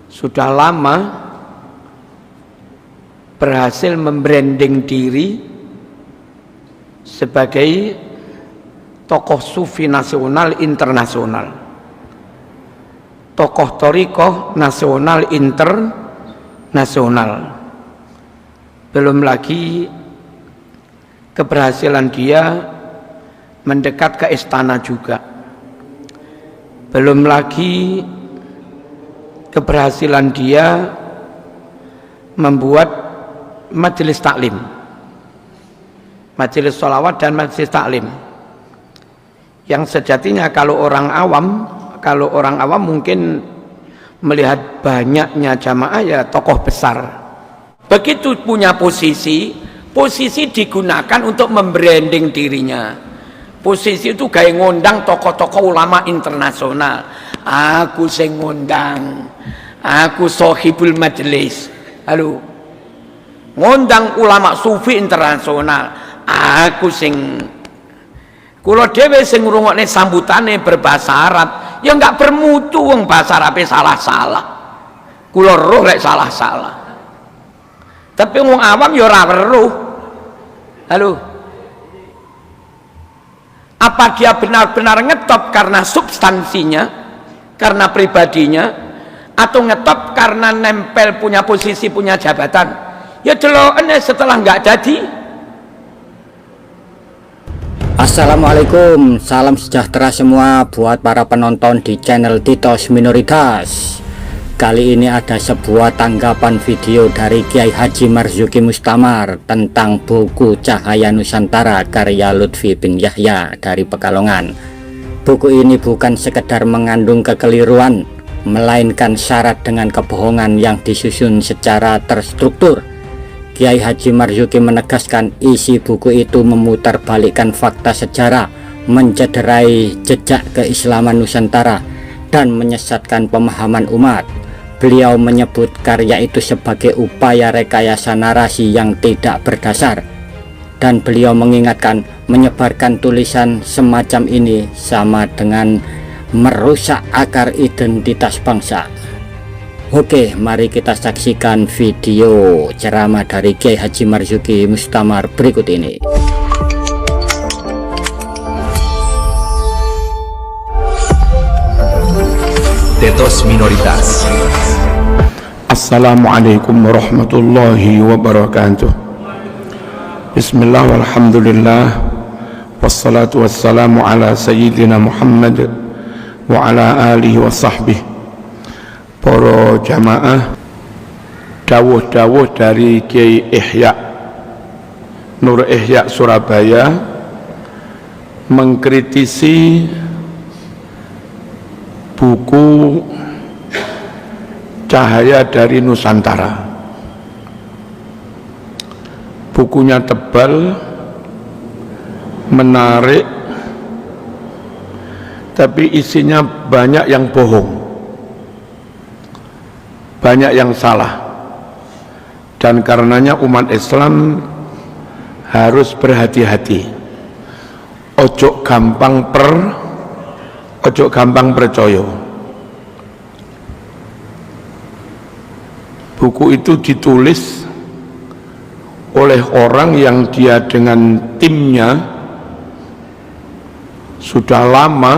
sudah lama berhasil membranding diri sebagai tokoh sufi nasional internasional, tokoh thariqah nasional internasional. Belum lagi keberhasilan dia mendekat ke istana juga. Belum lagi keberhasilan dia membuat majelis taklim, majelis sholawat dan majelis taklim, yang sejatinya kalau orang awam mungkin melihat banyaknya jamaah ya tokoh besar. Begitu punya posisi digunakan untuk membranding dirinya. Posisi itu kayak ngundang tokoh-tokoh ulama internasional. Aku sing ngundang, aku sohibul majelis. Halo, ngundang ulama sufi internasional. Aku sing, kula dhewe sing ngrungokne sambutane berbahasa Arab, ya enggak bermutu wong bahasa Arabe salah-salah. Kula roh lek salah-salah. Tapi wong awam ya ora weruh. Halo. Apa dia benar-benar ngetop karena substansinya, karena pribadinya, atau ngetop karena nempel punya posisi, punya jabatan? Ya delokane setelah enggak jadi. Assalamualaikum, salam sejahtera semua buat para penonton di channel Titos Minoritas. Kali ini ada sebuah tanggapan video dari Kiai Haji Marzuki Mustamar tentang buku Cahaya Nusantara karya Lutfi bin Yahya dari Pekalongan. Buku ini bukan sekedar mengandung kekeliruan, melainkan syarat dengan kebohongan yang disusun secara terstruktur. Kiai Haji Marzuki menegaskan isi buku itu memutarbalikkan fakta sejarah, mencederai jejak keislaman Nusantara, dan menyesatkan pemahaman umat. Beliau menyebut karya itu sebagai upaya rekayasa narasi yang tidak berdasar, dan beliau mengingatkan menyebarkan tulisan semacam ini sama dengan merusak akar identitas bangsa. Oke, mari kita saksikan video ceramah dari Kiai Haji Marzuki Mustamar berikut ini. Titos Minoritas. Assalamualaikum warahmatullahi wabarakatuh. Bismillah walhamdulillah, wassalatu wassalamu ala sayyidina Muhammad wa ala alihi wa sahbihi. Para jamaah, dawuh-dawuh dari Kiai Ihya Nur Ihya Surabaya mengkritisi buku Cahaya dari Nusantara. Bukunya tebal, menarik, tapi isinya banyak yang bohong, banyak yang salah, dan karenanya umat Islam harus berhati-hati. Ojo gampang percaya. Buku itu ditulis oleh orang yang dia dengan timnya sudah lama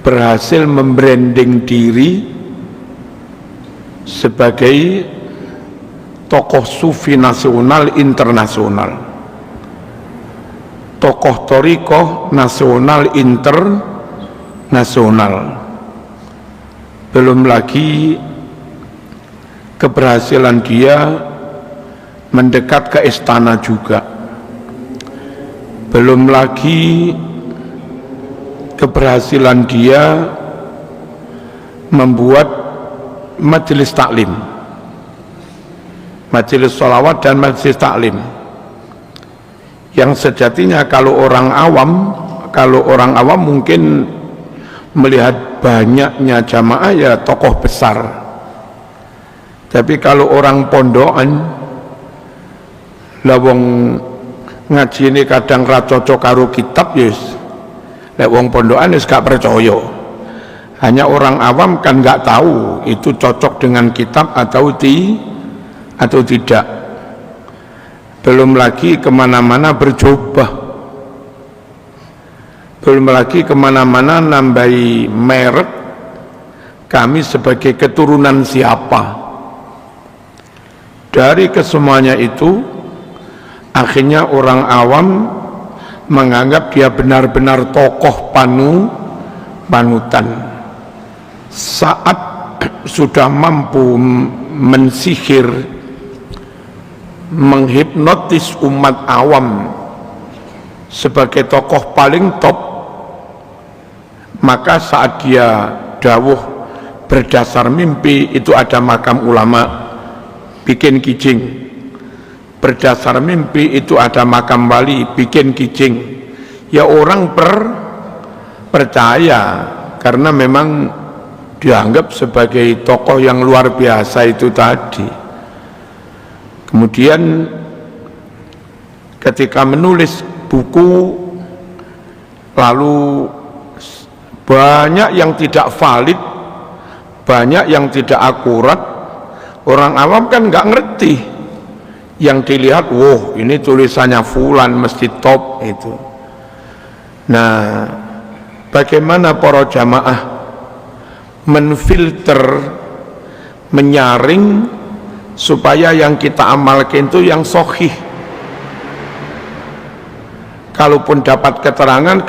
berhasil membranding diri sebagai tokoh sufi nasional internasional, tokoh thariqah nasional internasional. Belum lagi keberhasilan dia mendekat ke istana juga. Belum lagi keberhasilan dia membuat majelis taklim, majelis sholawat dan majelis taklim, yang sejatinya kalau orang awam mungkin melihat banyaknya jamaah ya tokoh besar. Tapi kalau orang pondokan, lawong ngaji ini kadang ra cocok karo kitab, yes, lek wong pondokan wis gak percaya. Hanya orang awam kan nggak tahu itu cocok dengan kitab atau tidak. Belum lagi kemana-mana berjubah, belum lagi kemana-mana nambahi merek kami sebagai keturunan siapa. Dari kesemuanya itu akhirnya orang awam menganggap dia benar-benar tokoh panutan. Saat sudah mampu mensihir, menghipnotis umat awam sebagai tokoh paling top, maka saat dia dawuh berdasar mimpi itu ada makam ulama, bikin kijing. Berdasar mimpi itu ada makam wali, bikin kijing. Ya orang percaya karena memang dianggap sebagai tokoh yang luar biasa itu tadi. Kemudian ketika menulis buku, lalu banyak yang tidak valid, banyak yang tidak akurat. Orang awam kan nggak ngerti. Yang dilihat, wow ini tulisannya fulan mesti top itu. Nah, bagaimana para jamaah menfilter, menyaring supaya yang kita amalkan itu yang sahih. Kalaupun dapat keterangan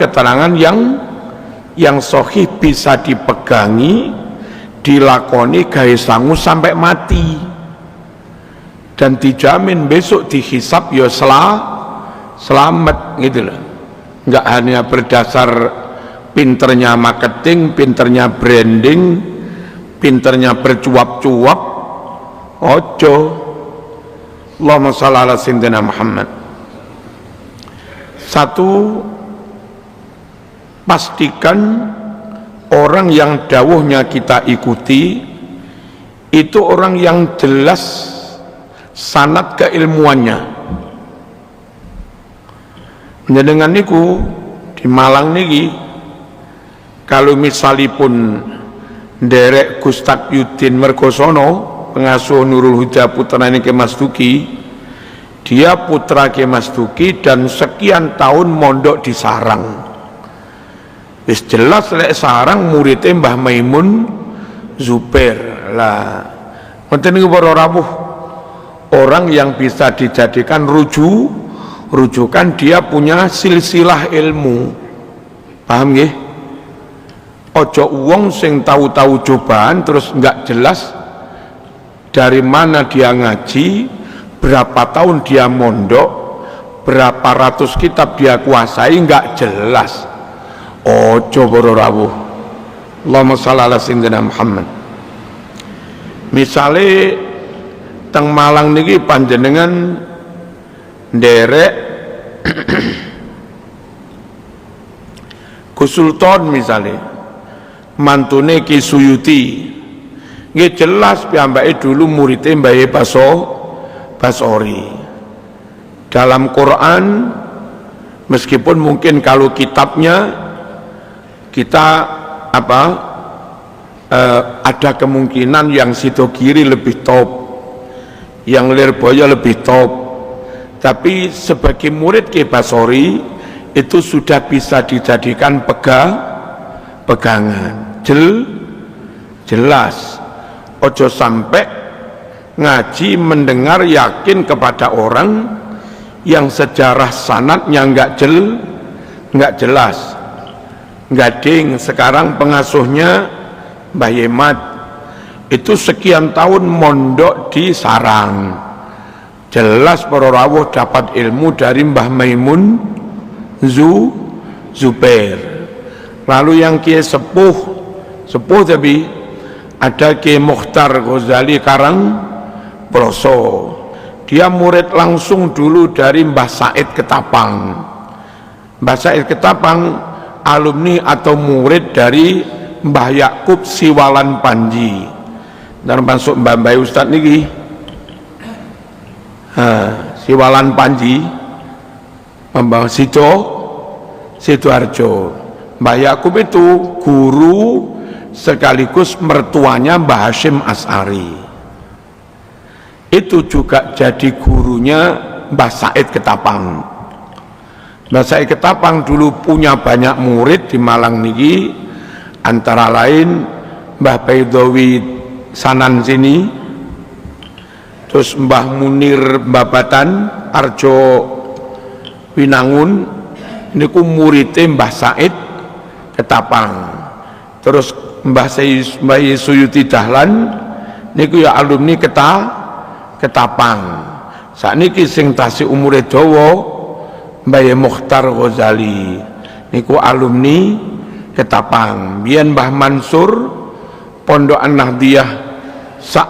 yang sahih bisa dipegangi, dilakoni gawe sangu sampai mati, dan dijamin besok dihisab ya selamat gitu loh. Enggak hanya berdasar pinternya marketing, pinternya branding, pinternya bercuap-cuap. Ojo. Allahumma shalli ala sayyidina Muhammad. Satu, pastikan orang yang dawuhnya kita ikuti itu orang yang jelas sanad keilmuannya. Dengan niku di Malang niki, kalau misalipun derek Gus Takyuddin Mergosono, pengasuh Nurul Huda putra Ki Mas Duki, dia putra Ki Mas Duki dan sekian tahun mondok di Sarang. Wis jelas lek Sarang muridnya Mbah Maimun Zubair lah. Wonten niku para rawuh, orang yang bisa dijadikan rujukan, dia punya silsilah ilmu. Paham nggih? Ojo wong sing tahu-tahu cobaan terus nggak jelas dari mana dia ngaji, berapa tahun dia mondok, berapa ratus kitab dia kuasai, nggak jelas. Ojo para rawuh. Allahumma shalli ala sayyidina Muhammad. Misale teng Malang niki panjenengan nderek Gus Sultan misalnya, mantune Ki Suyuti, nggih jelas piyambake dulu muridé Mbah Basori. Dalam Quran, meskipun mungkin kalau kitabnya kita ada kemungkinan yang sido kiri lebih top, yang Lirboyo lebih top, tapi sebagai murid Ki Basori itu sudah bisa dijadikan pegangan. Jelas. Ojo sampai ngaji mendengar yakin kepada orang yang sejarah sanadnya nggak jelas. Gading sekarang pengasuhnya Mbah Yemat itu sekian tahun mondok di Sarang. Jelas para rawuh dapat ilmu dari Mbah Maimun Zubair. Lalu yang Kiai sepuh tapi ada Kiai Mukhtar Ghazali Karang Proso, dia murid langsung dulu dari Mbah Said Ketapang. Mbah Said Ketapang alumni atau murid dari Mbah Yakub Siwalan Panji. Dan masuk Mbah Ustadz niki Siwalan Panji, Mbah Sidoarjo. Mbah Yakub itu guru sekaligus mertuanya Mbah Hasyim As'ari. Itu juga jadi gurunya Mbah Said Ketapang. Mbah Said Ketapang dulu punya banyak murid di Malang niki, antara lain Mbah Baidowi Sanan sini, terus Mbah Munir Babatan Arjo Winangun niku muridnya Mbah Said Ketapang. Terus Mbah Suyuti Dahlan niku ya alumni Ketapang. Sakniki sing tasih umure dawa Mbah Mukhtar Ghazali niku alumni Ketapang. Biyen Mbah Mansur Pondok An-Nahdiyah sak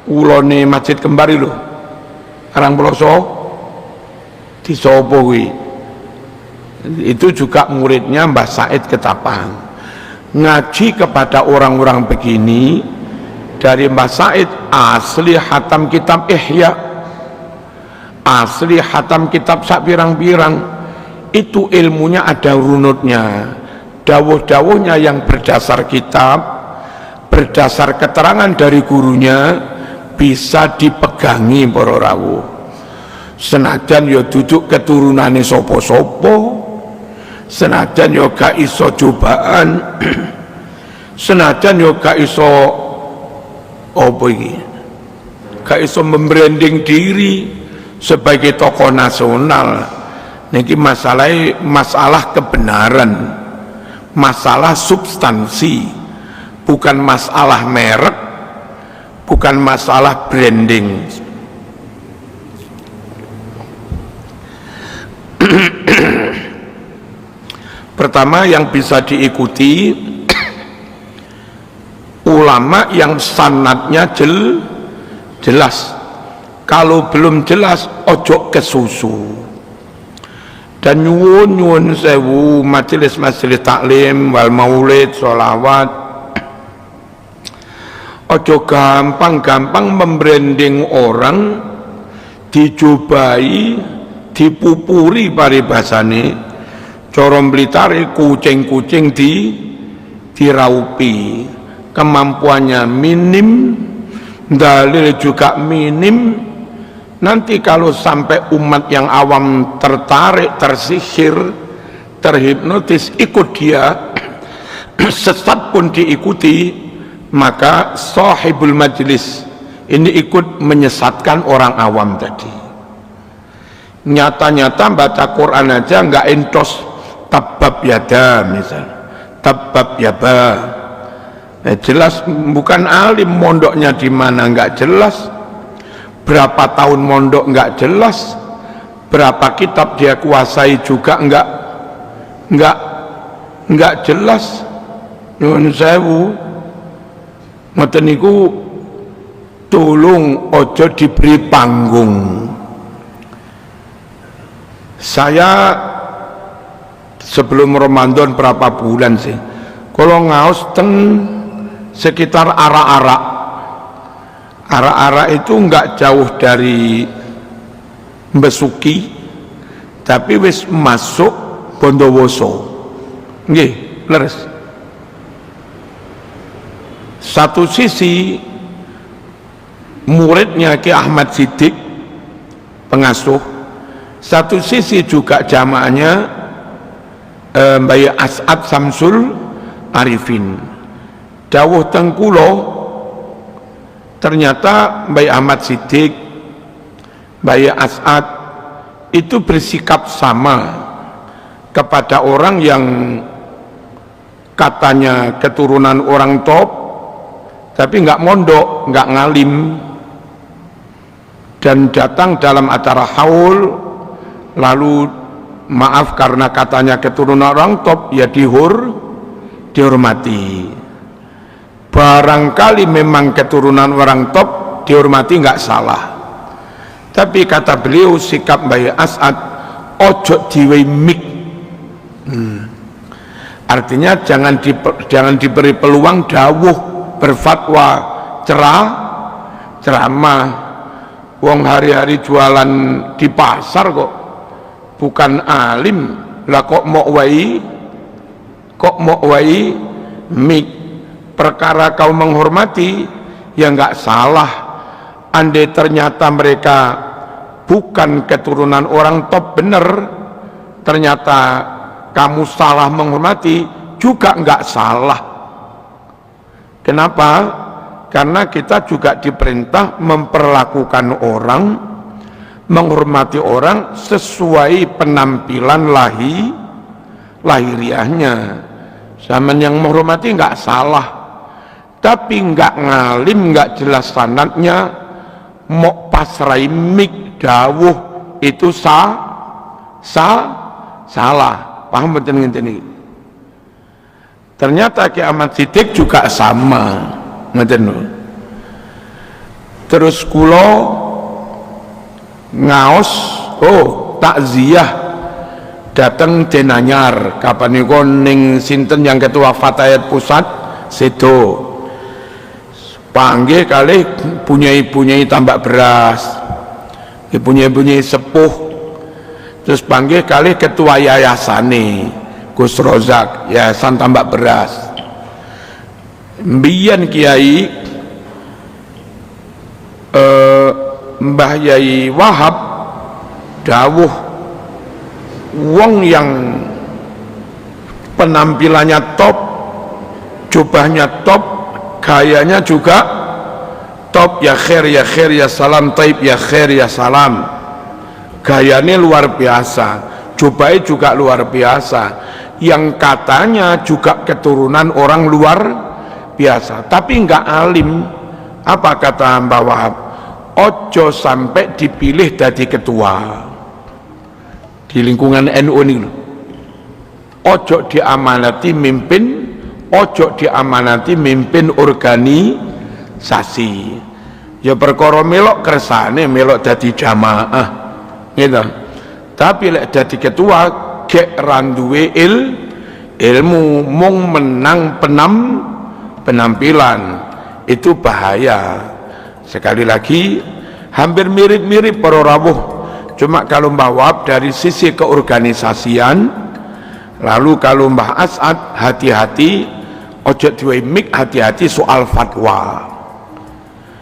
ulone Masjid Kembar lho. Karang Ploso di Sopo kuwi. Itu juga muridnya Mbah Said Ketapang. Ngaji kepada orang-orang begini dari Mbah Said asli hatam kitab Ihya, asli hatam kitab sak pirang-pirang. Itu ilmunya ada runutnya, dawuh-dawuhnya yang berdasar kitab, berdasar keterangan dari gurunya, bisa dipegangi para rawuh. Senajan ya duduk keturunane sopo-sopo, senajan ya gak iso cobaan, senajan ya gak iso apa iki, gak iso membranding diri sebagai tokoh nasional. Niki masalah kebenaran, masalah substansi, bukan masalah merek, bukan masalah branding. Pertama yang bisa diikuti ulama yang sanadnya jelas. Kalau belum jelas ojo kesusu. Dan nyuwun sewu majelis-majelis taklim wal maulid sholawat, ojo gampang-gampang membranding orang, dicobai, dipupuri paribasane. Corong Blitare kucing-kucing diraupi, kemampuannya minim, dalil juga minim. Nanti kalau sampai umat yang awam tertarik, tersihir, terhipnotis, ikut dia, sesat pun diikuti, maka sahibul majlis ini ikut menyesatkan orang awam tadi. Nyata-nyata baca Quran aja nggak entos. Tabab yada misal, tabab yaba, jelas bukan alim, mondoknya di mana nggak jelas, berapa tahun mondok nggak jelas, berapa kitab dia kuasai juga nggak jelas. Nyuwun sewu, ngoten niku tolong ojo diberi panggung. Saya sebelum Ramadan berapa bulan sih, kalau ngaos teng sekitar arak-arak itu nggak jauh dari Besuki, tapi wis masuk Bondowoso, nggih, leres. Satu sisi muridnya Ki Ahmad Siddiq pengasuh, satu sisi juga jamaahnya Mbah As'ad Samsul Arifin. Dawuh tengkulo ternyata Mbah Ahmad Siddiq, Mbah As'ad itu bersikap sama kepada orang yang katanya keturunan orang top tapi nggak mondok, nggak ngalim, dan datang dalam acara haul lalu maaf karena katanya keturunan orang top, ya dihormati. Barangkali memang keturunan orang top, dihormati nggak salah. Tapi kata beliau, sikap Mbah As'ad ojo diwei mik. Artinya jangan diberi peluang dawuh, berfatwa, ceramah. Wong hari-hari jualan di pasar kok, bukan alim lah, kok mau wai mik. perkara kau menghormati, ya nggak salah. Andai ternyata mereka bukan keturunan orang top bener, ternyata kamu salah menghormati, juga nggak salah. Kenapa? Karena kita juga diperintah memperlakukan orang, menghormati orang sesuai penampilan lahiriahnya. Zaman yang menghormati nggak salah, tapi nggak ngalim, nggak jelas sanadnya, mau pasrai mik dawuh itu salah. Paham betul ini? Ternyata Ki Ahmad Siddiq juga sama, ngeten. Terus kulo ngaos, takziah dateng Denanyar, kapan niku ning sinten yang ketua Fatayat Pusat sedo. Panggil kali punyai tambak beras, punyai sepuh. Terus panggil kali ketua yayasane Gus Rozak, yayasan tambak beras. Mbiyen Kiai Mbah Yai Wahab dawuh, wong yang penampilannya top, jubahnya top, gayanya juga top, ya khair ya salam, taib ya khair ya salam. Gayanya luar biasa, jubahnya juga luar biasa, yang katanya juga keturunan orang luar biasa, tapi enggak alim. Apa kata Mbah Wahab? Ojo sampai dipilih jadi ketua di lingkungan NU ini. Ojo diamanati mimpin, ojo diamanati mimpin organisasi. Ya perkara melok kersane, melok jadi jamaah gitu. Tapi lek jadi ketua gek randuwe ilmu, mung menang penampilan, itu bahaya. Sekali lagi hampir mirip-mirip para rawuh, cuma kalau Mbah Wahab dari sisi keorganisasian, lalu kalau Mbah As'ad hati-hati, ojo duwe mik, hati-hati soal fatwa,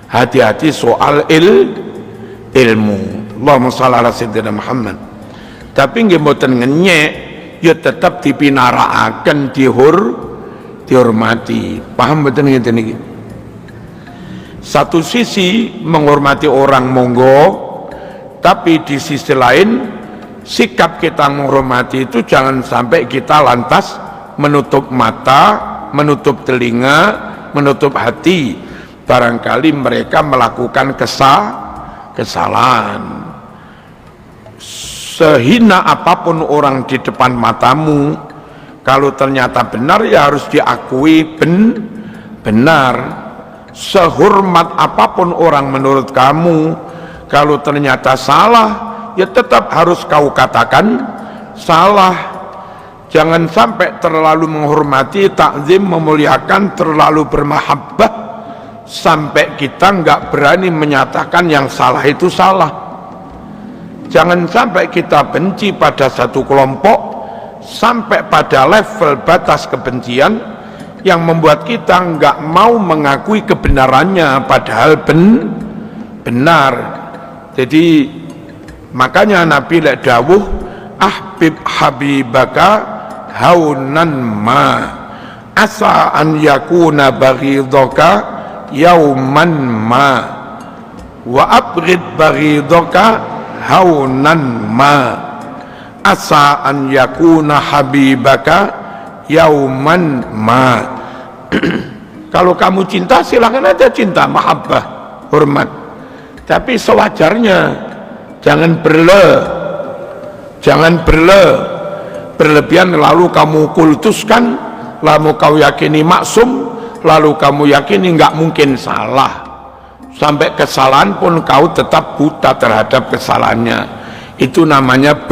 hati-hati soal ilmu. Allahumma shalli ala sayyidina Muhammad. Tapi nggih mboten ngenyek, ya tetap dipinarakaken, dihormati. Paham mboten ngeten iki? Satu sisi menghormati orang monggo, tapi di sisi lain sikap kita menghormati itu jangan sampai kita lantas menutup mata, menutup telinga, menutup hati. Barangkali mereka melakukan kesalahan. Sehina apapun orang di depan matamu, kalau ternyata benar ya harus diakui benar. Sehormat apapun orang menurut kamu, kalau ternyata salah ya tetap harus kau katakan salah. Jangan sampai terlalu menghormati, takzim, memuliakan, terlalu bermahabbah sampai kita nggak berani menyatakan yang salah itu salah. Jangan sampai kita benci pada satu kelompok sampai pada level batas kebencian yang membuat kita nggak mau mengakui kebenarannya padahal benar. Jadi makanya Nabi lek dawuh, ahbib habibaka haunan ma asa an yakuna baghidaka yauman ma wa abghid baghidaka haunan ma asa an yakuna habibaka yauman ma. Kalau kamu cinta silakan aja cinta, mahabbah, hormat, tapi sewajarnya. Jangan berlebihan lalu kamu kultuskan, lalu kau yakini maksum, lalu kamu yakini nggak mungkin salah, sampai kesalahan pun kau tetap buta terhadap kesalahannya. Itu namanya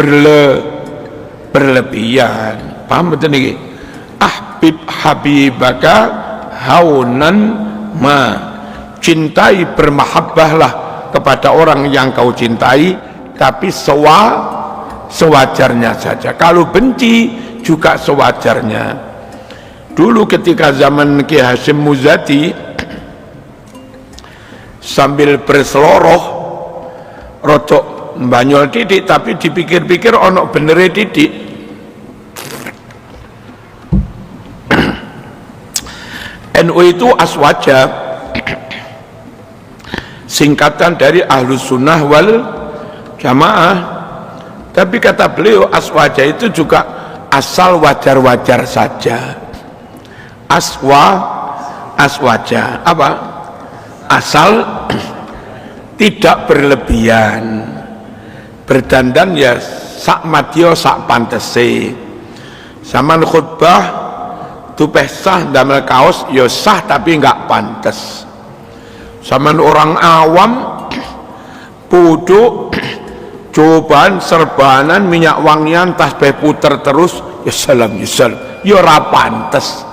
berlebihan. Paham betul ini? Ahbib habibaka haunan ma, cintai, bermahabbahlah kepada orang yang kau cintai, tapi sewajarnya saja. Kalau benci juga sewajarnya. dulu ketika zaman Ki Hasyim Muzadi sambil berseloroh rodok mbanyol titik, tapi dipikir-pikir ono benere titik. NU itu aswaja, singkatan dari Ahlus Sunnah wal Jamaah. Tapi kata beliau aswaja itu juga asal wajar-wajar saja. Aswaja apa? Asal tidak berlebihan, berdandan ya sak madya sak pantese. Zaman khutbah tupeh sah damel kaos ya sah tapi enggak pantes. Zaman orang awam puduk cobaan serbanan minyak wangian tasbih puter terus ya salam ya ora pantes.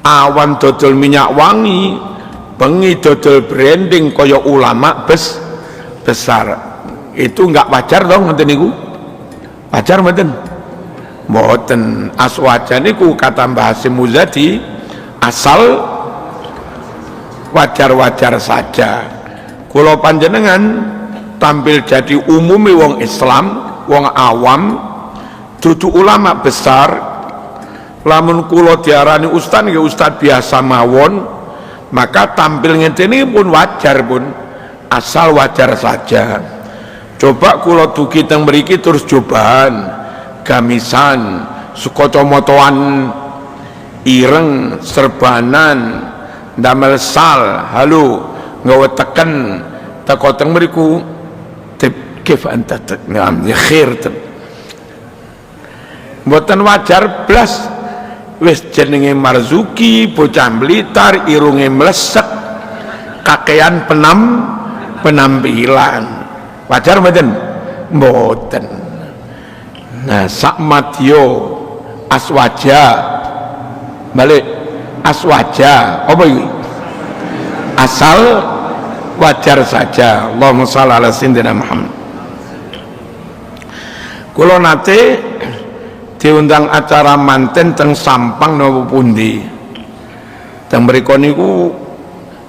Awan dodol minyak wangi, bengi dodol branding kaya ulama besar, itu enggak wajar dong ngoten niku. Wajar mboten? Mboten. Aswaja niku kata Mbah Hasyim Muzadi asal wajar-wajar saja. Kula panjenengan tampil jadi umumi wong Islam, wong awam, dudu ulama besar. Lamun kula diarani ustaz nggih ustaz biasa mawon, maka tampil ngene pun wajar pun, asal wajar saja. Coba kula dugi teng mriki terus cobaan gamisan sukocomotoan ireng serbanan damel sal halo nggawe teken teko teng mriku kif anta ngam ya khair mboten wajar blas. Wis jenenge Marzuki bocah Blitar irunge mlesek kakean penampilan wajar mboten? Mboten. Nah sak madya aswaja balik aswaja apa iki? Asal wajar saja. Allahumma shalli ala sayyidina Muhammad. Kula nate diundang acara manten teng Sampang napa pundi. Teng mriku niku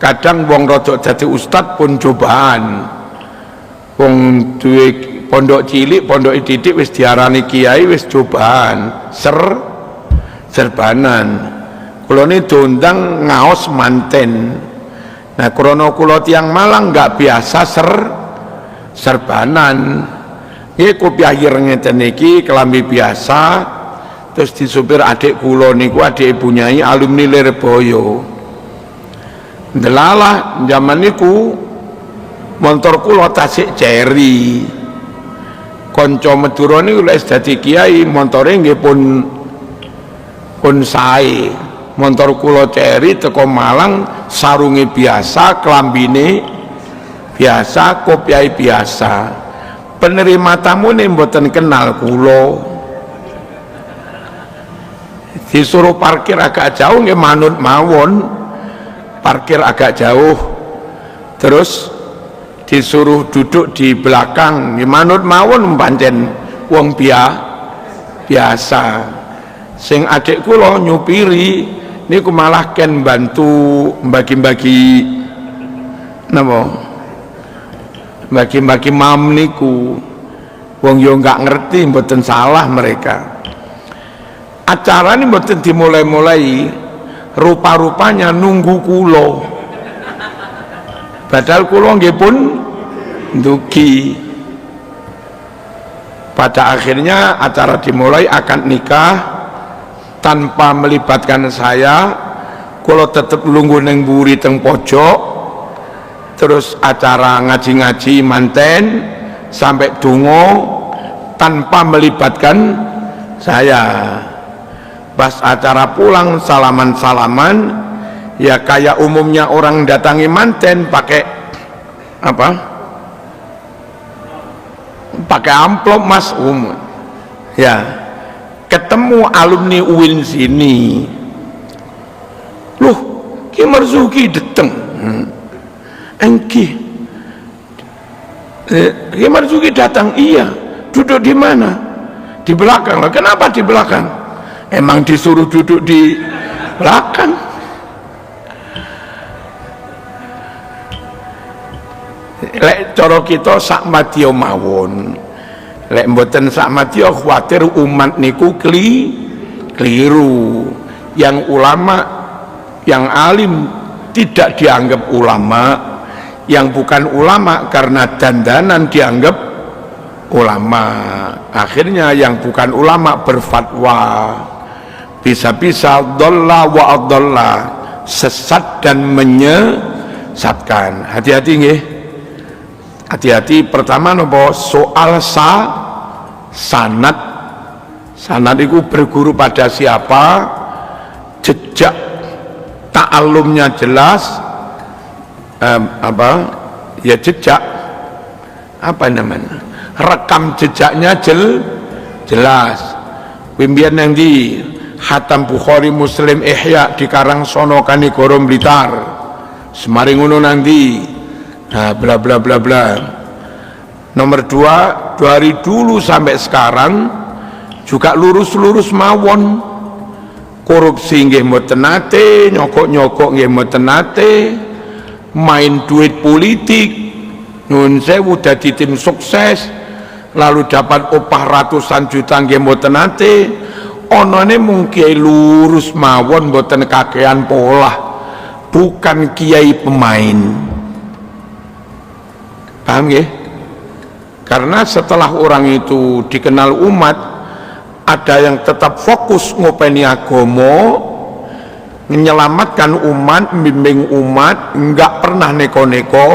kadang wong rodok dadi ustad pun cobaan. Wong duwe pondok cilik, pondok didik wis diarani kiai wis cobaan. Serbanan. Kula ni diundang ngaos manten. Nah, krana kula tiyang Malang enggak biasa serbanan. Nggih kopiah ireng ngeten iki kelambi biasa, terus disupir adik kula niku adik ibu nyai alumni Lirboyo. Delalah zaman niku montor kula tasik ceri. Kanca Madura niku lek dadi kiai montore nggih pun sae. Montor kula ceri teko Malang sarunge biasa, kelambine biasa, kopiah biasa. Penerima tamu ini mboten kenal kula, disuruh parkir agak jauh nggih manut mawon, parkir agak jauh, terus disuruh duduk di belakang nggih manut mawon pancen wong biasa. Sing adik kula nyupiri niku malah ken bantu bagi-bagi napa? Bagi-bagi mam niku wong yo enggak ngerti mboten salah mereka. Acara ini mboten dimulai-mulai rupa-rupanya nunggu kula. Padahal kula nggih pun ndugi. Pada akhirnya acara dimulai akad nikah tanpa melibatkan saya. Kula tetep lungguh ning mburi teng pojok. Terus acara ngaji-ngaji manten sampai dungo tanpa melibatkan saya. Pas acara pulang salaman-salaman ya kayak umumnya orang datangi manten pakai apa? Pakai amplop mas ya. Ketemu alumni UIN sini. Loh, Ki Marzuki dateng. Engki Ki Marzuki datang, iya. Duduk di mana? Di belakang. Kenapa di belakang? Emang disuruh duduk di belakang. Lek cara kita sak madya mawon. Lek mboten sak madya khawatir umat niku keliru. Yang ulama, yang alim tidak dianggap ulama, yang bukan ulama karena dandanan dianggap ulama. Akhirnya yang bukan ulama berfatwa, bisa-bisa dhalla wa adalla, sesat dan menyesatkan. Hati-hati nggih. Hati-hati. Pertama nopo soal sanad. Sanad itu berguru pada siapa, jejak ta'alumnya jelas, jejak apa namanya, rekam jejaknya jelas. Pimpian yang di Hatam Bukhari Muslim Ihya di Karangsono Kanigoro Blitar, semaring ngono nanti, bla bla bla bla. Nomor 2, dari dulu sampai sekarang juga lurus mawon. Korupsi nggih mboten nate, nyokok-nyokok nggih mboten nate, main duit politik, nyuwun sewu dadi tim sukses, lalu dapat upah ratusan juta nggih mboten nate. Onone mung kiai lurus mawon mboten kakean pola, bukan kiai pemain. Paham nggih? Karena setelah orang itu dikenal umat, ada yang tetap fokus ngopeni agama, menyelamatkan umat, membimbing umat, enggak pernah neko-neko.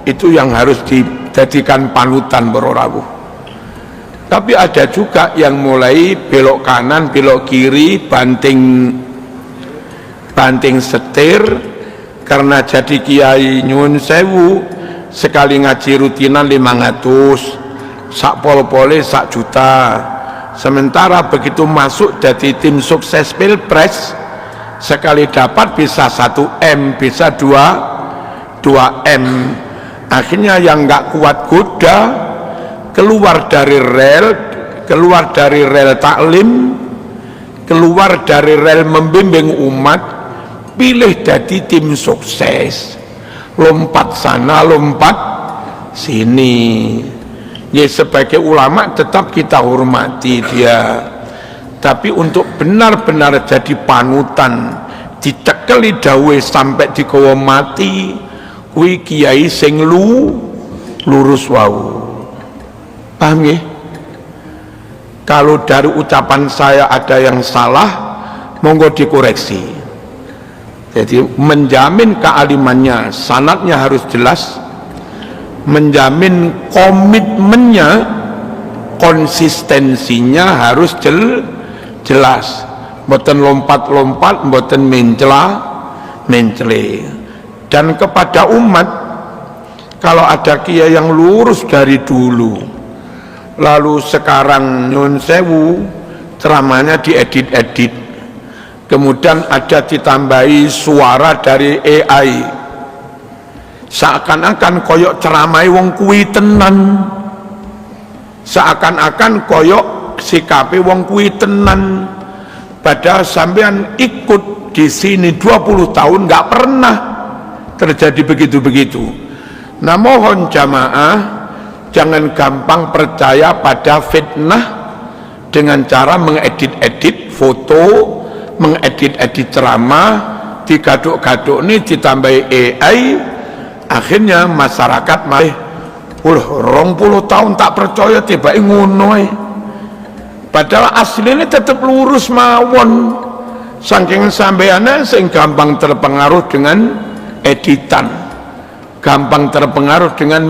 Itu yang harus dijadikan panutan berorabu. Tapi ada juga yang mulai belok kanan, belok kiri, banting setir, karena jadi kiai nyuwun sewu, sekali ngaji rutinan 500, sak pol-pole sak juta. Sementara begitu masuk jadi tim sukses pilpres, sekali dapat bisa 1M, bisa 2M. Akhirnya yang nggak kuat goda, keluar dari rel taklim, keluar dari rel membimbing umat, pilih jadi tim sukses, lompat sana lompat sini. Ya, sebagai ulama tetap kita hormati dia, tapi untuk benar-benar jadi panutan, ditekeli dawe sampai dikowo mati, kuwi kiai sing lurus wau. Paham ya? Kalau dari ucapan saya ada yang salah, monggo dikoreksi. Jadi menjamin kealimannya, sanadnya harus jelas, menjamin komitmennya, konsistensinya harus jelas, mboten lompat-lompat, mboten mencela. Dan kepada umat, kalau ada kiai yang lurus dari dulu, lalu sekarang nyun sewu ceramahnya diedit-edit, kemudian ada ditambahi suara dari AI, seakan-akan koyok ceramai wong kuwi tenan, seakan-akan koyok sikape wong kuwi tenan, padahal sampean ikut di sini 20 tahun nggak pernah terjadi begitu-begitu. Nah, mohon jamaah jangan gampang percaya pada fitnah dengan cara mengedit-edit foto, mengedit-edit ceramah, digaduk-gaduk ini ditambahi AI. Akhirnya masyarakat malah 20 tahun tak percaya tiba ngono. Padahal aslinya tetap lurus mawon. Saking sampeane sing gampang terpengaruh dengan editan, gampang terpengaruh dengan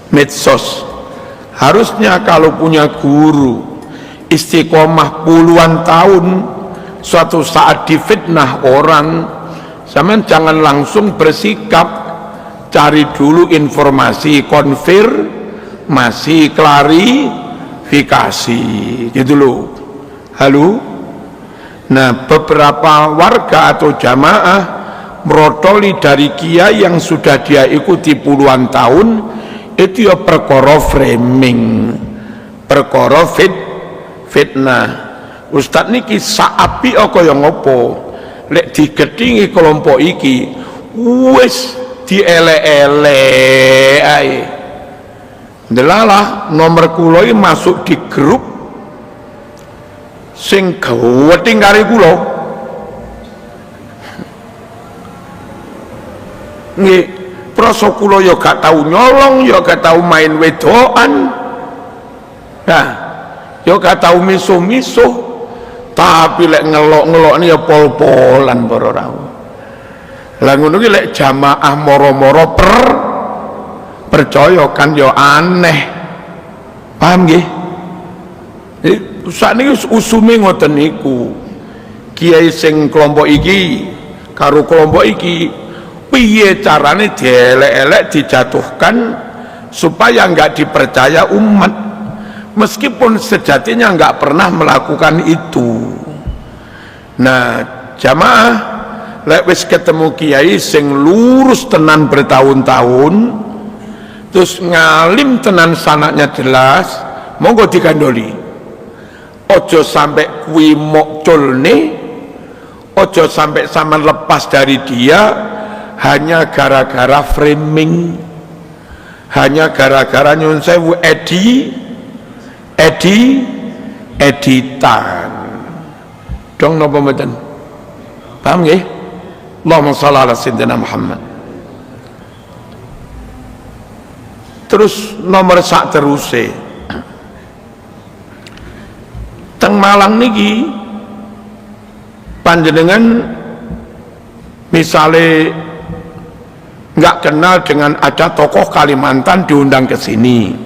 medsos. Harusnya kalau punya guru istiqomah puluhan tahun, suatu saat difitnah orang, sampean jangan langsung bersikap, cari dulu informasi, konfirmasi, klarifikasi, gitu loh. Halo. Nah, beberapa warga atau jamaah merotoli dari kiai yang sudah dia ikuti puluhan tahun, itu ya perkara framing, perkara fitnah. Ustadz niki saapi kaya ngopo, lek digedhingi kelompok iki wis dielek-elek ae. Delalah nomor kula iki masuk di grup sing gaweding karo kula. Nggih, prasa kula ya gak tau nyolong, ya gak tau main wedokan. Nah, ya gak tau misuh-misuh, tapi lek ngelok-ngelok ini ya pol-polan para rawuh. Lah ngono ki lek jamaah moro-moro percaya kan ya aneh. Paham nggih? Sakniki usume ngoten niku. Kiai sing kelompok iki karo kelompok iki piye carane dielek-elek dijatuhkan supaya enggak dipercaya umat, meskipun sejatinya enggak pernah melakukan itu. Nah, jamaah lek wis ketemu kiai sing lurus tenan bertahun-tahun, terus ngalim tenan sanaknya jelas, monggo digandoli. Ojo sampai kuwi mokculne, ojo sampai sampean lepas dari dia hanya gara-gara framing, hanya gara-gara nyun sewu editan. Dong napa mboten? Paham nggih? Allahumma shalli ala sayyidina Muhammad. Terus nomor sak teruse teng Malang niki panjenengan misalnya nggak kenal dengan ada tokoh Kalimantan diundang ke sini,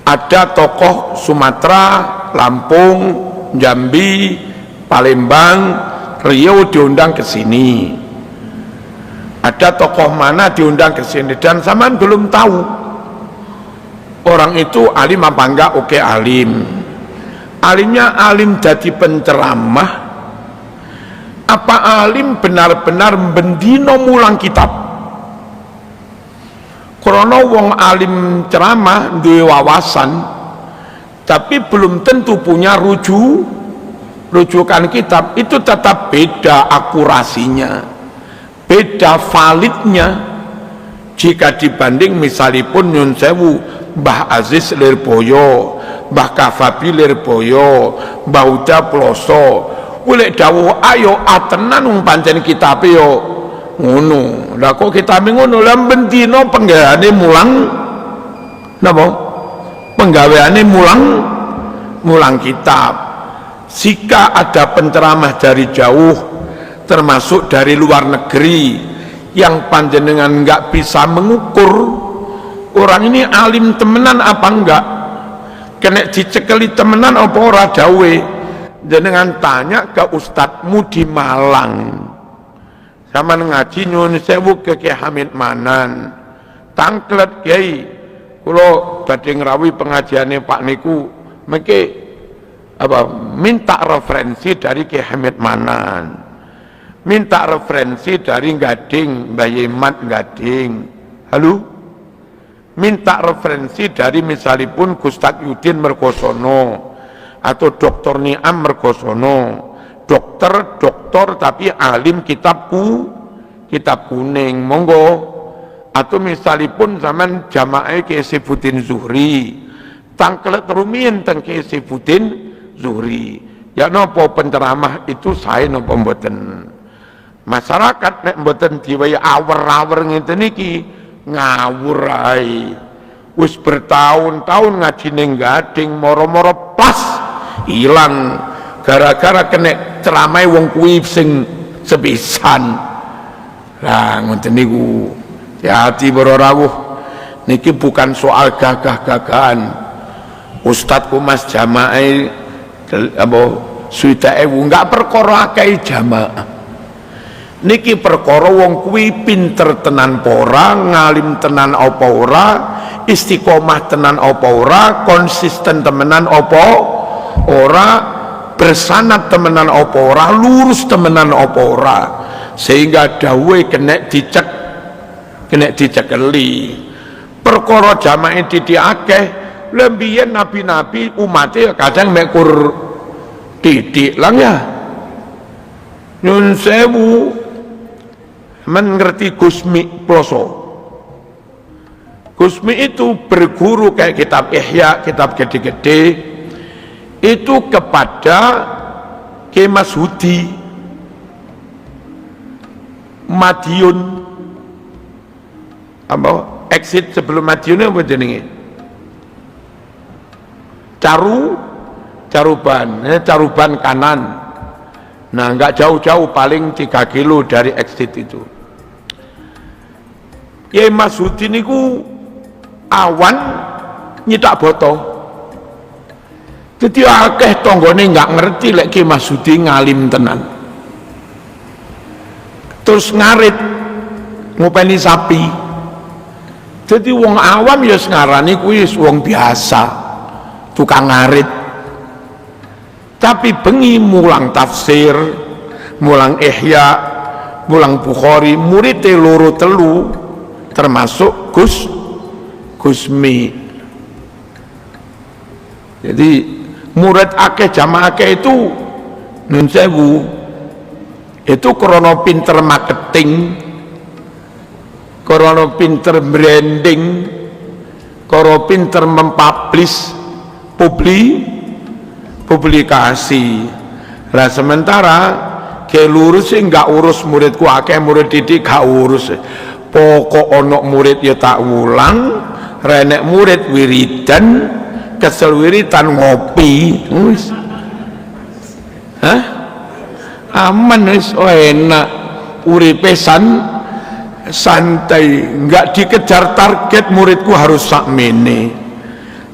ada tokoh Sumatera, Lampung, Jambi, Palembang, Riau diundang ke sini, ada tokoh mana diundang ke sini dan sampean belum tahu orang itu alim apa enggak. Oke, alim. Alimnya alim jadi penceramah apa alim benar-benar bendino mulang kitab? Krono wong alim ceramah duwe wawasan tapi belum tentu punya rujukan kitab, itu tetap beda akurasinya, beda validnya jika dibanding misalipun nyun sewu Mbah Aziz Lirboyo, Mbah Kafabi Lirboyo, Mbah Uda Ploso, ulek dawuh ayo atenan wong pancen kitabe yo ngono. Lah kok kitabe ngono, lah bendina penggaweane mulang napa? Penggaweane mulang kitab. Jika ada penceramah dari jauh termasuk dari luar negeri yang panjenengan enggak bisa mengukur orang ini alim temenan apa enggak, kena dicekeli temenan apa ora dawe, jenengan tanya ke ustadzmu di Malang, sama ngaji nyun sewu ke Kiai Hamid Manan, tangklet Kiai, kulo badhe ngrawi pengajiane Pak niku, mengke apa minta referensi dari Kiai Hamid Manan, minta referensi dari Gading, Mbah Yemat Gading, halo, minta referensi dari misalipun Gustaf Yudin Merkosono atau Dr. Niam Merkosono, dokter tapi alim kitab kuning, monggo. Atau misalipun zaman jamaah Kiai Saifuddin Zuhri, tangklet rumiyin teng Kiai Saifuddin Zuhri, ya napa penceramah itu saya napa mboten. Masyarakat nek mboten diwai awer-awer ngeten iki ngawur ae. Wis bertahun-tahun ngaji ning Gading moro-moro pas ilang gara-gara kena ceramai wong kuwi sing sepisan. Lah ngoten niku. Hati para rawuh niki bukan soal gagah-gagahan. Ustadku Mas jamaah apa suwita ewu enggak perkara akeh jamaah. Niki perkara wong kuwi pinter tenan pora, ngalim tenan apa ora, istiqomah tenan apa ora, konsisten temenan apa ora, bersanad temenan apa ora, lurus temenan apa ora, sehingga dawuhe kena dicekeli. Perkara jamaah didik akeh, lembiyen nabi-nabi umate kadang mekur didik lang ya. Nyun sewu mengerti Gusmi Ploso. Gusmi itu berguru kayak kitab Ihya, kitab gede-gede itu kepada Ki Mas Hudi Madiun. Apa exit sebelum Madiun apa jenenge? Caruban kanan. Nah, nggak jauh-jauh, paling 3 kilo dari exit itu. Ki Mas Hudi niku awan nyitak boto. Jadi akeh tanggane nggak ngerti lek Ki Mas Hudi ngalim tenan. Terus ngarit ngopeni sapi. Jadi wong awam ya ngarani kuwi wong biasa, tukang ngarit. Tapi bengi mulang tafsir, mulang Ihya, mulang Bukhari, muridé loro telu termasuk Gusmi. Jadi murid akeh jamaah akeh itu nun sewu itu krono pinter marketing, krono pinter branding, krono pinter mempublish publikasi. Lah sementara ke lurus sih nggak urus muridku akeh, murid didik gak urus. Pokok onok murid ya tak ulang, renek murid wiridan, kesel wiridan ngopi. Hah? Aman wis, enak. Uripe santai, nggak dikejar target muridku harus sakmene.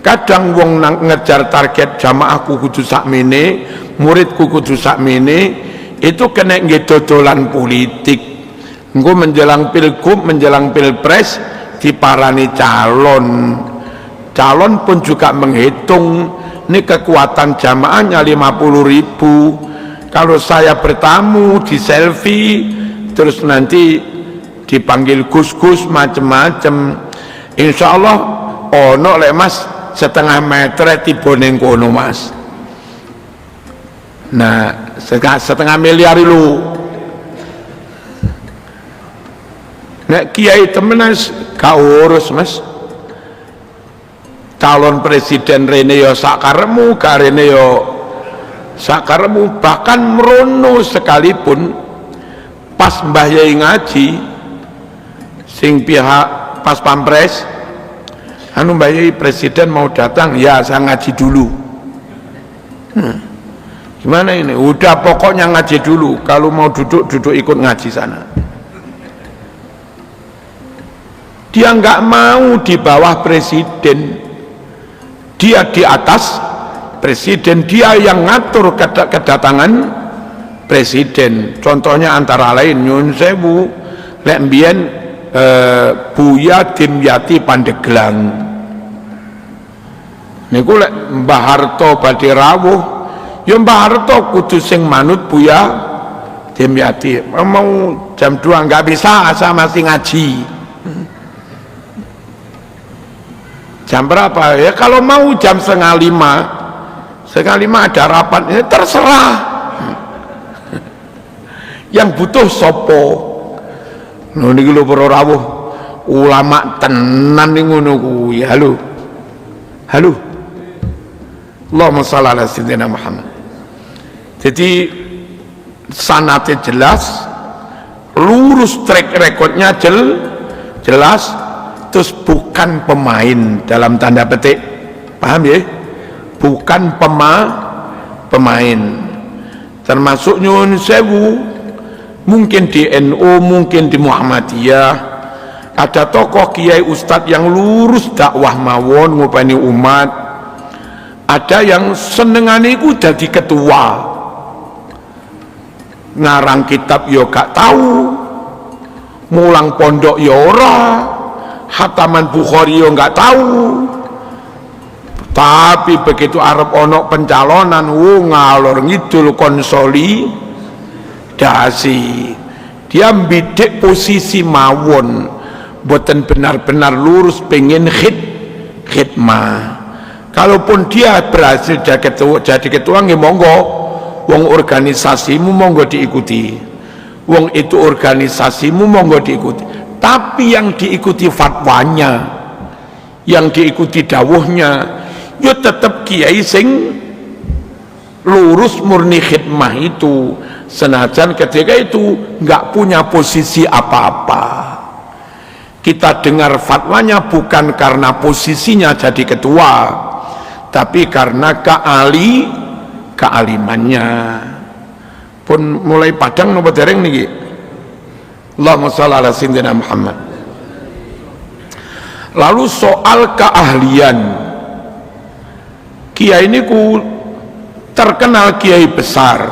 Kadang wong ngejar target jamaahku kudu sakmene, muridku kudu sakmene, itu kena nggih dodolan politik. Engko menjelang pilgub, menjelang pilpres diparani calon pun juga menghitung ini kekuatan jamaahnya 50.000. Kalau saya bertamu di selfie terus nanti dipanggil gus-gus macem-macem, insya Allah ono lek mas setengah meter tiba ning kono mas. Nah setengah miliar lu. Nek kiai temenan gak urus mas. Calon presiden rene yo sakaremu, gak rene yo sakaremu. Bahkan merono sekalipun pas Mbah Yai ngaji sing pihak pas pampres, anu Mbah Yai presiden mau datang, ya saya ngaji dulu. Gimana ini? Udah pokoknya ngaji dulu. Kalau mau duduk ikut ngaji sana. Dia nggak mau di bawah presiden, dia di atas presiden, dia yang ngatur kedatangan presiden. Contohnya antara lain nyun sewu lek mbien Buya Dimyati Pandeglang niku lek Mbah Harto badhe rawuh ya Mbah Harto kudu sing manut Buya Dimyati. Mau jam 2 nggak bisa, saya masih ngaji. Jam berapa? Ya kalau mau jam 4:30 ada rapat, ya terserah. Yang butuh sopo. Lho niki lho para rawuh ulama tenan ning ngono kuwi. Halo. Allahumma shalli ala sayyidina Muhammad. Jadi sanate jelas, lurus track recordnya jelas. Terus bukan pemain dalam tanda petik, paham ya? Bukan pemain. Termasuk nyun sewu, mungkin di NU, mungkin di Muhammadiyah, ada tokoh kiai ustadz yang lurus dakwah mawon ngopeni umat. Ada yang senengane iku dadi ketua, ngarang kitab yo gak tahu, mulang pondok yo ora, hataman Bukhari yo nggak tahu. Tapi begitu Arab ono pencalonan, ngalor ngidul konsolidasi, dia bidik posisi mawon, boten benar-benar lurus pengen khidmah. Kalaupun dia berhasil jadi ketua nggih monggo, wong organisasimu monggo diikuti, wong itu organisasimu monggo diikuti, tapi yang diikuti fatwanya, yang diikuti dawuhnya, yo tetap kiai sing lurus murni khidmah itu, senajan ketika itu nggak punya posisi apa-apa. Kita dengar fatwanya bukan karena posisinya jadi ketua, tapi karena kealimannya. Pun mulai padang nopo dereng niki. Allahumma shalli ala sayyidina Muhammad. Lalu soal keahlian, kiai niku terkenal kiai besar,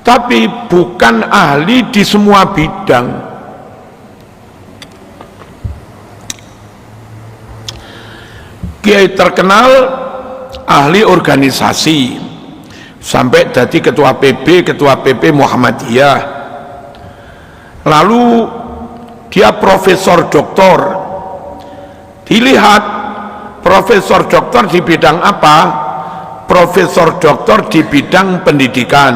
tapi bukan ahli di semua bidang. Kiai terkenal ahli organisasi, sampai jadi ketua PP Muhammadiyah. Lalu dia profesor doktor. Dilihat profesor doktor di bidang apa? Profesor doktor di bidang pendidikan.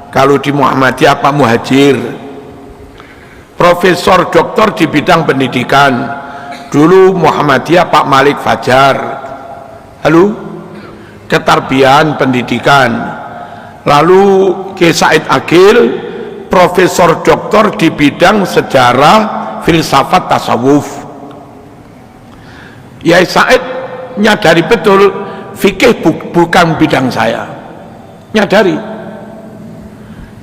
Kalau di Muhammadiyah Pak Muhajir. Profesor doktor di bidang pendidikan. Dulu Muhammadiyah Pak Malik Fajar. Lalu ketarbian pendidikan. Lalu Kiai Said Agil profesor doktor di bidang sejarah filsafat tasawuf. Kiai Said nyadari betul fikih bukan bidang saya, nyadari.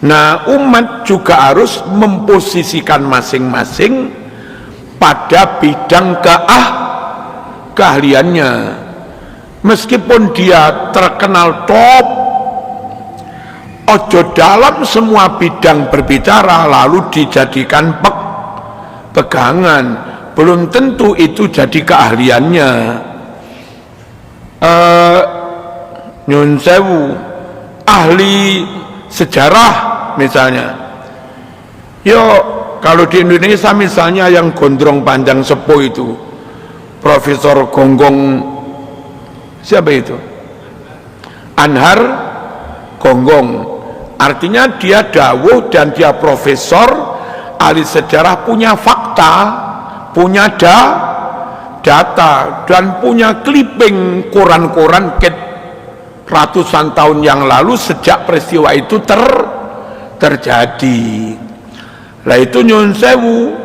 Nah, umat juga harus memposisikan masing-masing pada bidang keahliannya. Meskipun dia terkenal top, ojo dalam semua bidang berbicara lalu dijadikan pegangan, belum tentu itu jadi keahliannya. Nyun sewu, ahli sejarah misalnya, yo kalau di Indonesia misalnya yang gondrong panjang sepuh itu Profesor Gonggong, siapa itu? Anhar Gonggong. Artinya dia dawuh dan dia profesor ahli sejarah, punya fakta, punya data, dan punya clipping koran-koran ratusan tahun yang lalu sejak peristiwa itu terjadi. Lah itu nyun sewu,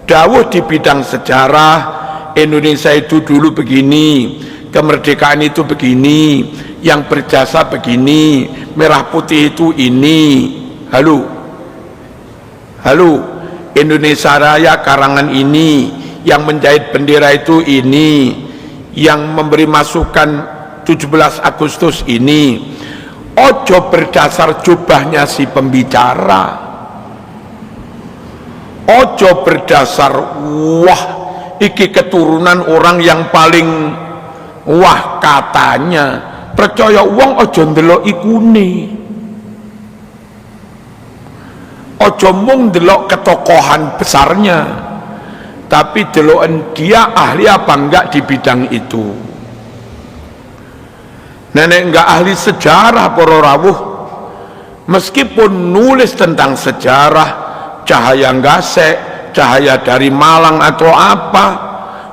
dawuh di bidang sejarah, Indonesia itu dulu begini, kemerdekaan itu begini, yang berjasa begini, merah putih itu ini. Halo, Indonesia Raya karangan ini, yang menjahit bendera itu ini, yang memberi masukan 17 Agustus ini. Ojo berdasar jubahnya si pembicara, ojo berdasar wah iki keturunan orang yang paling wah katanya. Percaya wong ojo ndelok ikune, ojo mung ndelok ketokohan besarnya, tapi deloken dia ahli apa enggak di bidang itu. Nenek enggak ahli sejarah para rawuh, meskipun nulis tentang sejarah, Cahaya Nggase, Cahaya dari Malang atau apa,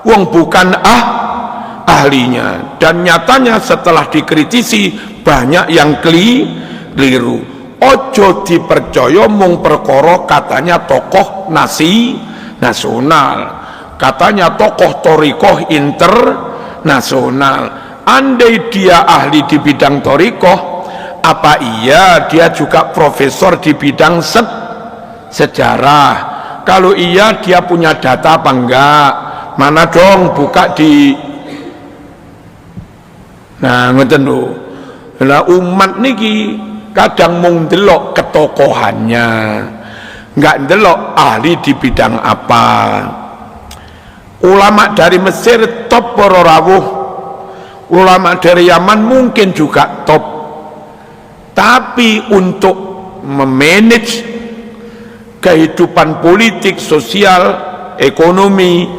wong bukan ahlinya. Dan nyatanya setelah dikritisi banyak yang keliru. Ojo dipercaya mung perkara katanya tokoh nasional, katanya tokoh torikoh internasional. Andai dia ahli di bidang torikoh, apa iya dia juga profesor di bidang sejarah? Kalau iya dia punya data apa enggak? Mana dong, buka di. Nah ngoten lho. Lah umat niki kadang mung ndelok ketokohannya, enggak ndelok ahli di bidang apa. Ulama dari Mesir top para rawuh, ulama dari Yaman mungkin juga top, tapi untuk memanage kehidupan politik, sosial, ekonomi